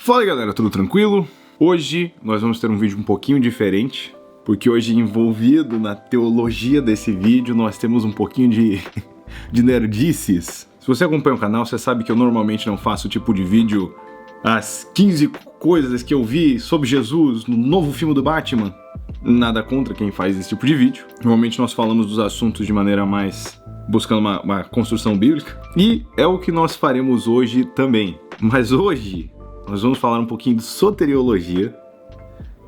Fala galera, tudo tranquilo? Hoje nós vamos ter um vídeo um pouquinho diferente, porque hoje envolvido na teologia desse vídeo nós temos um pouquinho de nerdices. Se você acompanha o canal, você sabe que eu normalmente não faço o tipo de vídeo as 15 coisas que eu vi sobre Jesus no novo filme do Batman. Nada contra quem faz esse tipo de vídeo. Normalmente nós falamos dos assuntos de maneira mais buscando uma construção bíblica. E é o que nós faremos hoje também. Mas hoje nós vamos falar um pouquinho de soteriologia,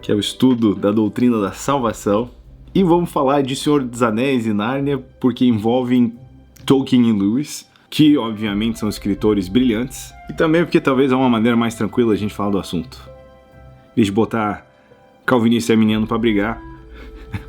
que é o estudo da doutrina da salvação. E vamos falar de Senhor dos Anéis e Nárnia, porque envolvem Tolkien e Lewis, que obviamente são escritores brilhantes. E também porque talvez é uma maneira mais tranquila a gente falar do assunto. Em vez de botar calvinista e arminiano pra brigar,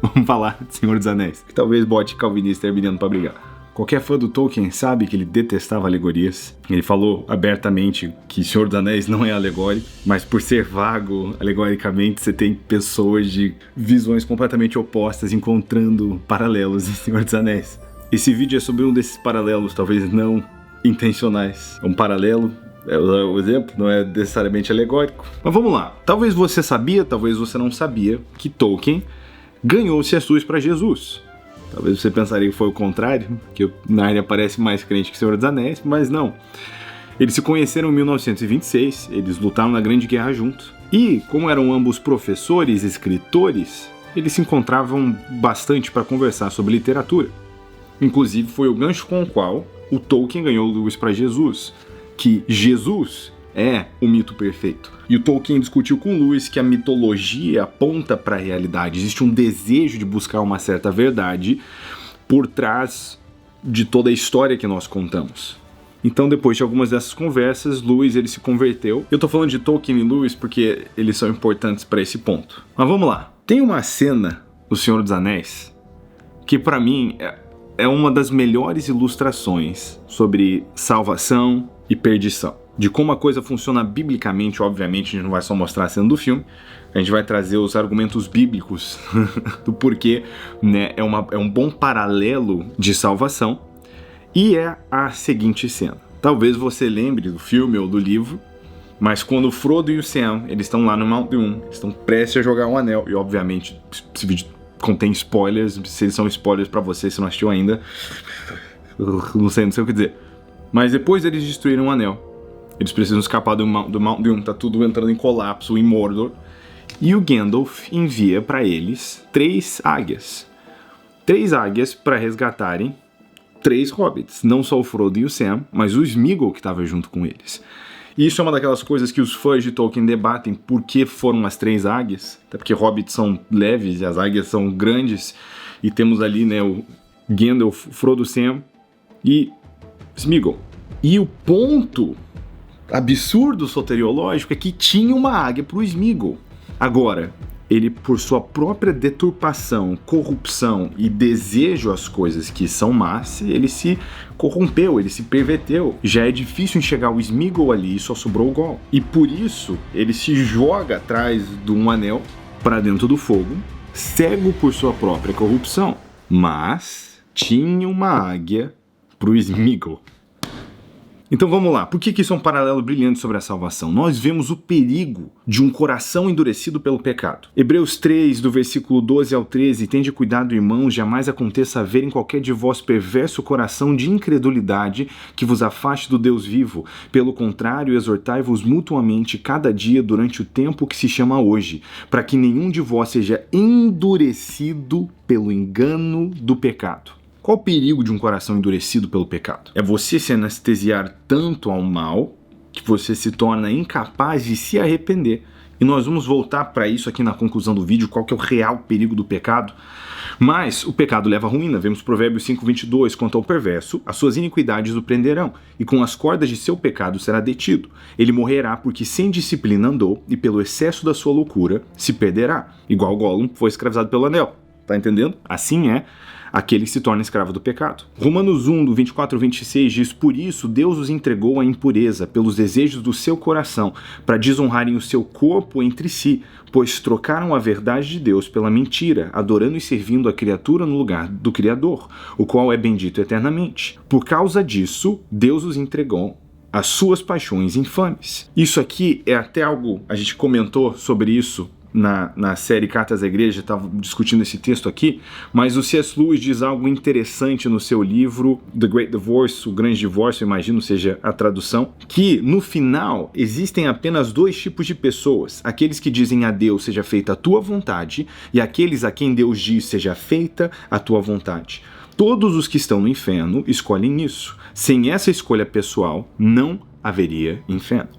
vamos falar de Senhor dos Anéis, que talvez bote calvinista e arminiano pra brigar. Qualquer fã do Tolkien sabe que ele detestava alegorias. Ele falou abertamente que Senhor dos Anéis não é alegórico, mas por ser vago, alegoricamente, você tem pessoas de visões completamente opostas encontrando paralelos em Senhor dos Anéis. Esse vídeo é sobre um desses paralelos, talvez não intencionais. É um paralelo, o exemplo não é necessariamente alegórico. Mas vamos lá. Talvez você sabia, talvez você não sabia, que Tolkien ganhou-se as suas para Jesus. Talvez você pensaria que foi o contrário, que Nárnia parece mais crente que Senhor dos Anéis, mas não. Eles se conheceram em 1926, eles lutaram na Grande Guerra juntos. E, como eram ambos professores e escritores, eles se encontravam bastante para conversar sobre literatura. Inclusive, foi o gancho com o qual o Tolkien ganhou Lewis para Jesus, que Jesus é o mito perfeito. E o Tolkien discutiu com Lewis que a mitologia aponta para a realidade. Existe um desejo de buscar uma certa verdade por trás de toda a história que nós contamos. Então, depois de algumas dessas conversas, Lewis ele se converteu. Eu tô falando de Tolkien e Lewis porque eles são importantes para esse ponto. Mas vamos lá. Tem uma cena do Senhor dos Anéis que para mim é uma das melhores ilustrações sobre salvação e perdição. De como a coisa funciona biblicamente. Obviamente a gente não vai só mostrar a cena do filme, a gente vai trazer os argumentos bíblicos do porquê, né, é um bom paralelo de salvação. E é a seguinte cena. Talvez você lembre do filme ou do livro, mas quando o Frodo e o Sam eles estão lá no Mount Doom, estão prestes a jogar um anel, e obviamente esse vídeo contém spoilers, se eles são spoilers pra você, se não assistiu ainda, não sei o que dizer. Mas depois eles destruíram o anel, eles precisam escapar do Mount Doom, tá tudo entrando em colapso em Mordor, e o Gandalf envia pra eles 3 águias. 3 águias pra resgatarem 3 hobbits, não só o Frodo e o Sam, mas o Sméagol que estava junto com eles. E isso é uma daquelas coisas que os fãs de Tolkien debatem, por que foram as 3 águias, até porque hobbits são leves e as águias são grandes, e temos ali, né, o Gandalf, Frodo, Sam e Sméagol. E o ponto absurdo soteriológico é que tinha uma águia pro Sméagol. Agora, ele, por sua própria deturpação, corrupção e desejo às coisas que são más, ele se corrompeu, ele se perverteu. Já é difícil enxergar o Sméagol ali e só sobrou o Gollum. E por isso, ele se joga atrás de um anel para dentro do fogo, cego por sua própria corrupção. Mas tinha uma águia pro Sméagol. Então vamos lá, por que isso é um paralelo brilhante sobre a salvação? Nós vemos o perigo de um coração endurecido pelo pecado. Hebreus 3, do versículo 12 ao 13, tende cuidado, irmãos, jamais aconteça haver em qualquer de vós perverso coração de incredulidade que vos afaste do Deus vivo. Pelo contrário, exortai-vos mutuamente cada dia durante o tempo que se chama hoje, para que nenhum de vós seja endurecido pelo engano do pecado. Qual o perigo de um coração endurecido pelo pecado? É você se anestesiar tanto ao mal que você se torna incapaz de se arrepender. E nós vamos voltar para isso aqui na conclusão do vídeo, qual que é o real perigo do pecado. Mas o pecado leva à ruína. Vemos Provérbios 5:22, quanto ao perverso, as suas iniquidades o prenderão, e com as cordas de seu pecado será detido. Ele morrerá porque sem disciplina andou, e pelo excesso da sua loucura se perderá. Igual Gollum foi escravizado pelo anel. Tá entendendo? Assim é aquele que se torna escravo do pecado. Romanos 1, do 24 ao 26 diz: por isso Deus os entregou à impureza pelos desejos do seu coração, para desonrarem o seu corpo entre si, pois trocaram a verdade de Deus pela mentira, adorando e servindo a criatura no lugar do Criador, o qual é bendito eternamente. Por causa disso, Deus os entregou as suas paixões infames. Isso aqui é até algo, a gente comentou sobre isso na série Cartas à Igreja, estava discutindo esse texto aqui, mas o C.S. Lewis diz algo interessante no seu livro The Great Divorce, o Grande Divórcio, imagino seja a tradução, que no final existem apenas dois tipos de pessoas: aqueles que dizem a Deus seja feita a tua vontade e aqueles a quem Deus diz seja feita a tua vontade. Todos os que estão no inferno escolhem isso. Sem essa escolha pessoal, não haveria inferno.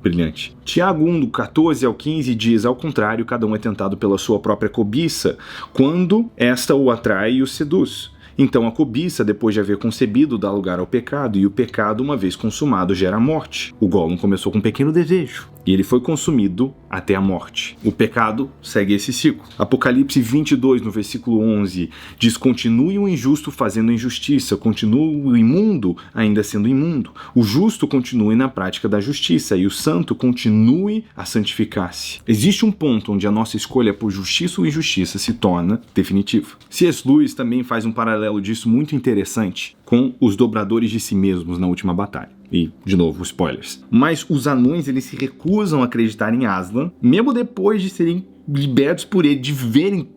Brilhante. Tiago 1, do 14 ao 15 diz: ao contrário, cada um é tentado pela sua própria cobiça, quando esta o atrai e o seduz. Então a cobiça, depois de haver concebido, dá lugar ao pecado, e o pecado, uma vez consumado, gera a morte. O Gollum começou com um pequeno desejo, e ele foi consumido até a morte. O pecado segue esse ciclo. Apocalipse 22, no versículo 11, diz: continue o injusto fazendo injustiça, continue o imundo ainda sendo imundo. O justo continue na prática da justiça, e o santo continue a santificar-se. Existe um ponto onde a nossa escolha por justiça ou injustiça se torna definitiva. C.S. Lewis também faz um paralelo disso muito interessante com os dobradores de si mesmos na última batalha. E, de novo, spoilers. Mas os anões, eles se recusam a acreditar em Aslan, mesmo depois de serem libertos por ele, de verem,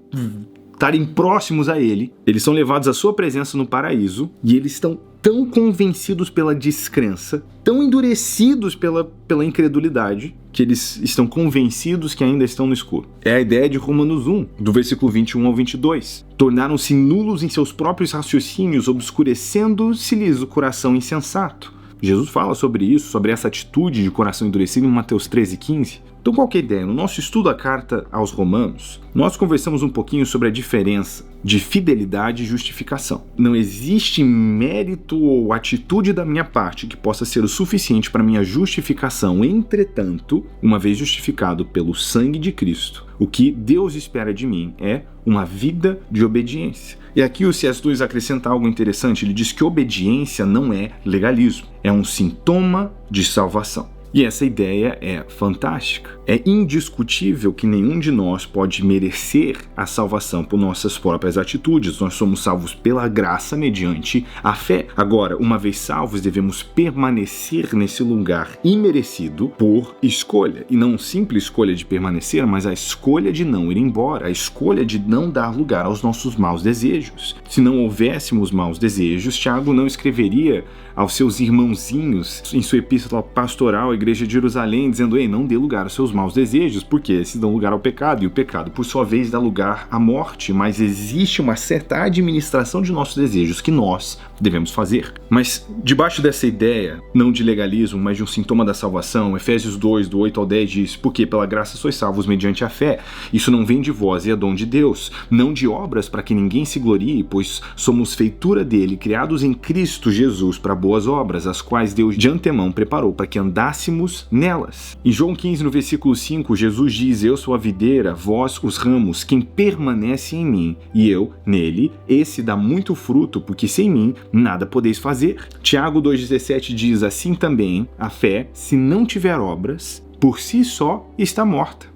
estarem próximos a ele. Eles são levados à sua presença no paraíso e eles estão tão convencidos pela descrença, tão endurecidos pela incredulidade, que eles estão convencidos que ainda estão no escuro. É a ideia de Romanos 1, do versículo 21 ao 22. Tornaram-se nulos em seus próprios raciocínios, obscurecendo-se-lhes o coração insensato. Jesus fala sobre isso, sobre essa atitude de coração endurecido em Mateus 13:15. Então, qual que é a ideia? No nosso estudo da carta aos Romanos, nós conversamos um pouquinho sobre a diferença de fidelidade e justificação. Não existe mérito ou atitude da minha parte que possa ser o suficiente para minha justificação. Entretanto, uma vez justificado pelo sangue de Cristo, o que Deus espera de mim é uma vida de obediência. E aqui o C.S. Lewis acrescenta algo interessante. Ele diz que obediência não é legalismo, é um sintoma de salvação. E essa ideia é fantástica. É indiscutível que nenhum de nós pode merecer a salvação por nossas próprias atitudes. Nós somos salvos pela graça mediante a fé. Agora, uma vez salvos, devemos permanecer nesse lugar imerecido por escolha. E não uma simples escolha de permanecer, mas a escolha de não ir embora, a escolha de não dar lugar aos nossos maus desejos. Se não houvéssemos maus desejos, Tiago não escreveria aos seus irmãozinhos em sua epístola pastoral à igreja de Jerusalém, dizendo: ei, não dê lugar aos seus maus desejos, porque esses dão lugar ao pecado, e o pecado, por sua vez, dá lugar à morte. Mas existe uma certa administração de nossos desejos que nós devemos fazer. Mas debaixo dessa ideia, não de legalismo, mas de um sintoma da salvação, Efésios 2, do 8 ao 10 diz: porque pela graça sois salvos mediante a fé. Isso não vem de vós, é dom de Deus, não de obras para que ninguém se glorie, pois somos feitura dele, criados em Cristo Jesus para boas obras, as quais Deus de antemão preparou para que andássemos nelas. Em João 15, no versículo 5, Jesus diz: eu sou a videira, vós os ramos, quem permanece em mim e eu nele, esse dá muito fruto, porque sem mim nada podeis fazer. Tiago 2,17 diz: assim também a fé, se não tiver obras, por si só está morta.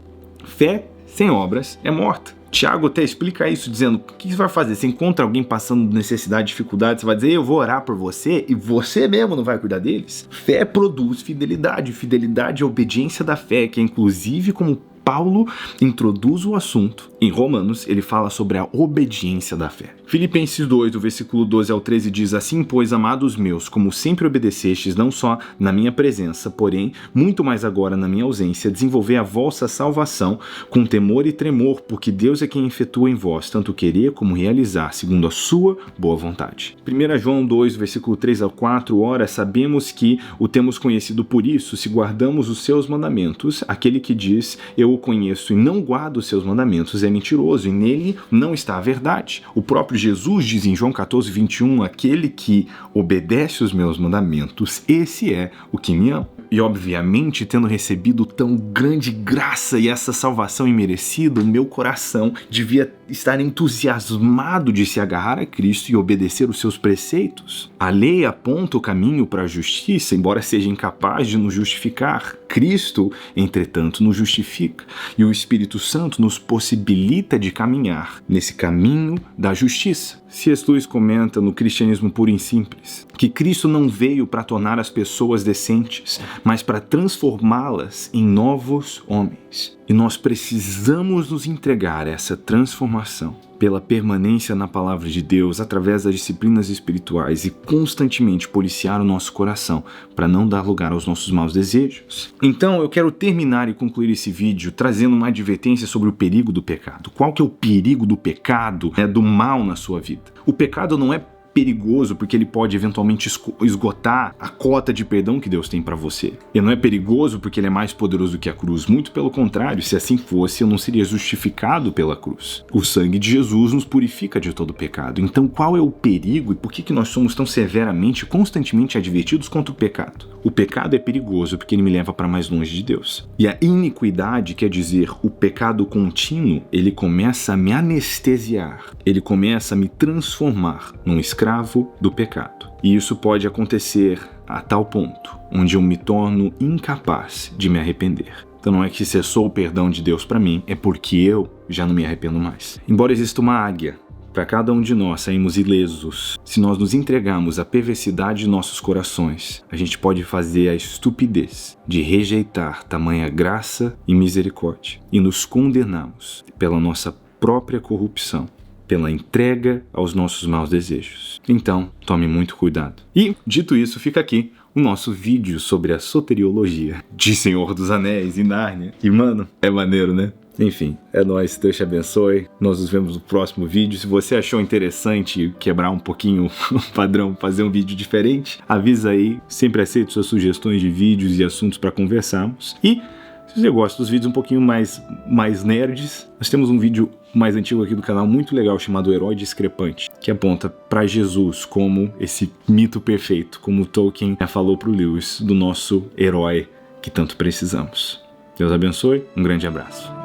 Fé sem obras é morta. Tiago até explica isso, dizendo: o que você vai fazer? Você encontra alguém passando necessidade, dificuldade, você vai dizer: eu vou orar por você, e você mesmo não vai cuidar deles? Fé produz fidelidade. Fidelidade é a obediência da fé, que é inclusive como Paulo introduz o assunto. Em Romanos, ele fala sobre a obediência da fé. Filipenses 2, do versículo 12 ao 13 diz: assim, pois, amados meus, como sempre obedecestes, não só na minha presença, porém, muito mais agora na minha ausência, desenvolver a vossa salvação com temor e tremor, porque Deus é quem efetua em vós, tanto querer como realizar, segundo a sua boa vontade. 1 João 2, versículo 3 ao 4, ora, sabemos que o temos conhecido por isso, se guardamos os seus mandamentos. Aquele que diz: eu o conheço e não guardo os seus mandamentos, é mentiroso, e nele não está a verdade. O próprio Jesus diz em João 14, 21, aquele que obedece os meus mandamentos, esse é o que me ama. E obviamente, tendo recebido tão grande graça e essa salvação imerecida, o meu coração devia estar entusiasmado de se agarrar a Cristo e obedecer os seus preceitos. A lei aponta o caminho para a justiça, embora seja incapaz de nos justificar. Cristo, entretanto, nos justifica, e o Espírito Santo nos possibilita de caminhar nesse caminho da justiça. C.S. Lewis comenta no Cristianismo Puro e Simples que Cristo não veio para tornar as pessoas decentes, mas para transformá-las em novos homens. E nós precisamos nos entregar a essa transformação pela permanência na palavra de Deus, através das disciplinas espirituais e constantemente policiar o nosso coração para não dar lugar aos nossos maus desejos. Então eu quero terminar e concluir esse vídeo trazendo uma advertência sobre o perigo do pecado. Qual que é o perigo do pecado, do mal na sua vida? O pecado não é perigoso porque ele pode eventualmente esgotar a cota de perdão que Deus tem para você. Ele não é perigoso porque ele é mais poderoso do que a cruz. Muito pelo contrário, se assim fosse, eu não seria justificado pela cruz. O sangue de Jesus nos purifica de todo pecado. Então qual é o perigo e por que nós somos tão severamente, constantemente advertidos contra o pecado? O pecado é perigoso porque ele me leva para mais longe de Deus. E a iniquidade, quer dizer, o pecado contínuo, ele começa a me anestesiar. Ele começa a me transformar num escravo do pecado. E isso pode acontecer a tal ponto, onde eu me torno incapaz de me arrepender. Então não é que cessou o perdão de Deus para mim, é porque eu já não me arrependo mais. Embora exista uma águia, para cada um de nós sairmos ilesos, se nós nos entregarmos à perversidade de nossos corações, a gente pode fazer a estupidez de rejeitar tamanha graça e misericórdia e nos condenarmos pela nossa própria corrupção, pela entrega aos nossos maus desejos. Então, tome muito cuidado. E, dito isso, fica aqui o nosso vídeo sobre a soteriologia de Senhor dos Anéis e Nárnia. E, mano, é maneiro, né? Enfim, é nóis, Deus te abençoe. Nós nos vemos no próximo vídeo. Se você achou interessante quebrar um pouquinho o padrão, fazer um vídeo diferente, avisa aí. Sempre aceito suas sugestões de vídeos e assuntos para conversarmos. E se você gosta dos vídeos um pouquinho mais nerds, nós temos um vídeo mais antigo aqui do canal, muito legal, chamado Herói Discrepante, que aponta para Jesus como esse mito perfeito, como Tolkien falou para o Lewis, do nosso herói que tanto precisamos. Deus abençoe, um grande abraço.